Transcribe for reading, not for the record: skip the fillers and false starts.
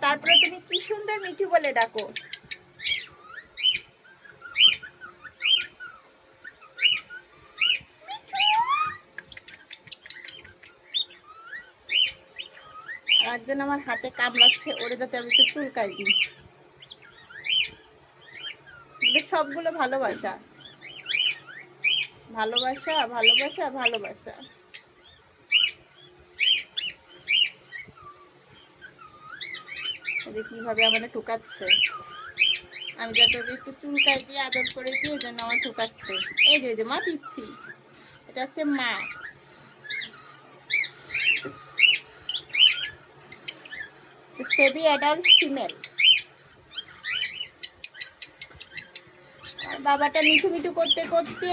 তারপরে তুমি কি সুন্দর মিঠু বলে ডাকো। একজন আমার হাতে কামড়াচ্ছে, ওরে যাতে আমি একটু চুলকাই দিই। সবগুলো ভালোবাসা ভালোবাসা ভালোবাসা ভালোবাসা। কিভাবে আমাকে ঠুকাচ্ছে, আমি যাতে ওকে একটু চুলকাই দিয়ে আদর করে দিয়ে এই জন্য আমার ঠুকাচ্ছে। এই যে মা দিচ্ছি, এটা হচ্ছে মা। Semi adult female. আর বাবাটা মিঠু মিঠু করতে করতে